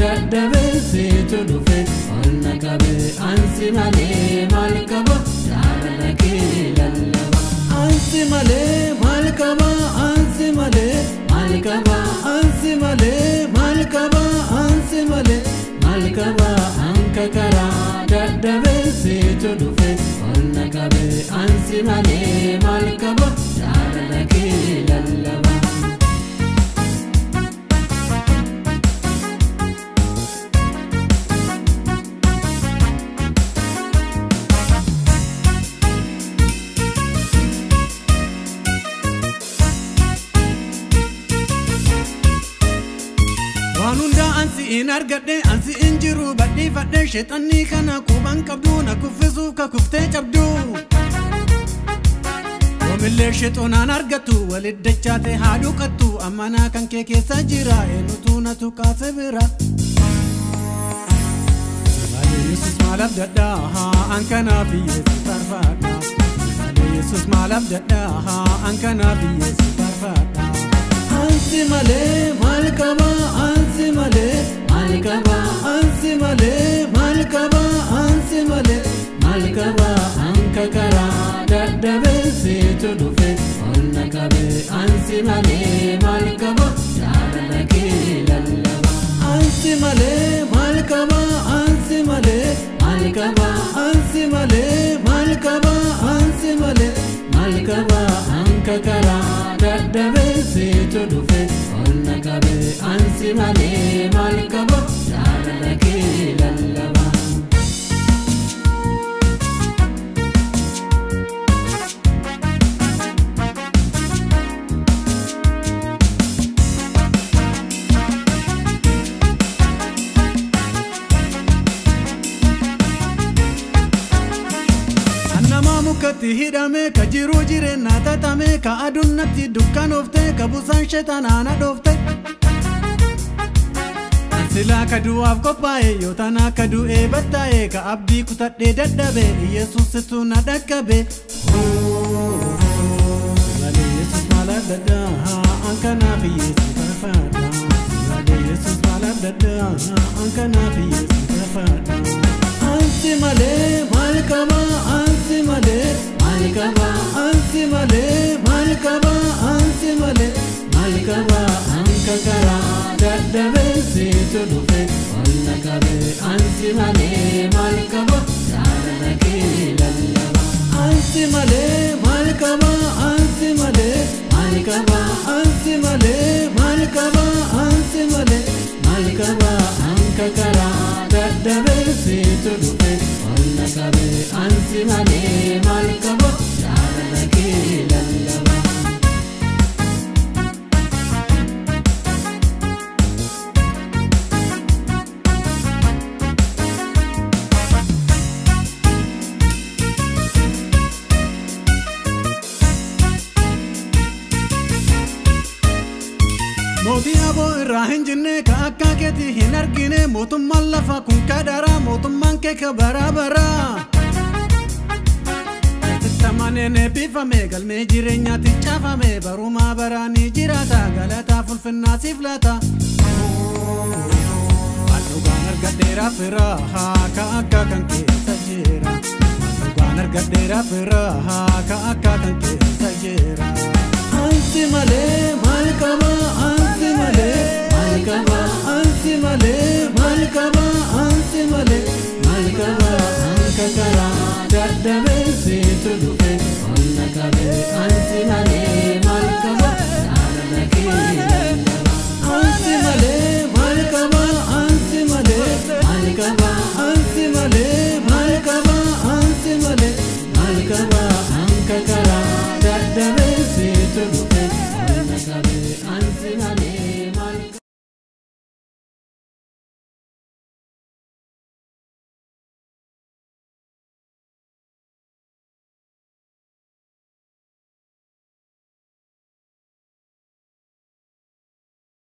daddabe situ dhufe olna qabe ansi malee maal qaba jaalala kee lallaba ansi malee maal qaba ansi malee maal qaba ansi malee maal qaba ansi malee maal qaba anka karaa daddabe situ dhufe olna qabe ansi malee maal qaba jaalala kee lallaba ansi in argadde ansi injiru baddi fadde shaytanni kana kuban qabdu na kuffisu ka kufte cabdu wamille shaytanan argatu walidachate haadu qattu amana kan ke keessa jira enutu na tuqase bira Yesus malab dadda ha an kana fi Yesus tarfada Yesus malab dadda ha an kana fi Yesus tarfada ansi male mal qaba ansi male mal qaba ansi male mal qaba ansi male mal qaba anka kara daddabe situ dhufe olna qabe ansi male mal qaba jaalala kee lallaba ansi male mal qaba ansi male mal qaba ansi male mal qaba ansi male mal qaba anka kara daddabe situ dhufe olna qabe ansi male mal qaba jaalala kee lallaba Kati hidame ka jiru jireenya tatame ka adunnatti dukkanofte ka busaan sheexanaana dhoofte Sila ka du'aaf qophaa'e yoo tana ka du'ee battaa'e ka abdii kutadhee dadhabe Yesuusitu na dhaqqabe Malee Yesuus maalaaf dadhaa an kanaaf Yesuus tarfaadha Malee Yesuus maalaaf dadhaa an kanaaf Yesuus tarfaadha Ansi malee maal qaba ansi malee maal qaba ansi malee maal qaba ansi malee maal qaba anka karaa daddabe situ dhufe olna qabe ansi malee maal qaba jaalala kee lallaba ansi malee maal qaba ansi malee maal qaba ansi malee maal qaba ansi malee maal qaba anka karaa daddabe situ dhufe olna qabe ansi malee maal qaba jaalala kee lallaba Mootii aboo irraa hin jinne ka akka keeti hin argine mootummaan lafa kun kadhara mootummaan kee ka bara Tamaneen eebbifame galmee jireenyaatti caafame barumaa baraanii jiraata galataa fulfinnaa siif laata Dhugaan argadheera fira ka akka kan keessa jira Dhugaan argadheera fira ka akka kan keessa jira Ansi malee maal qaba ansi malee maal qaba ansi malee maal qaba ansi malee maal qaba anka karaa daddabe situ dhufe olna qabe ansi malee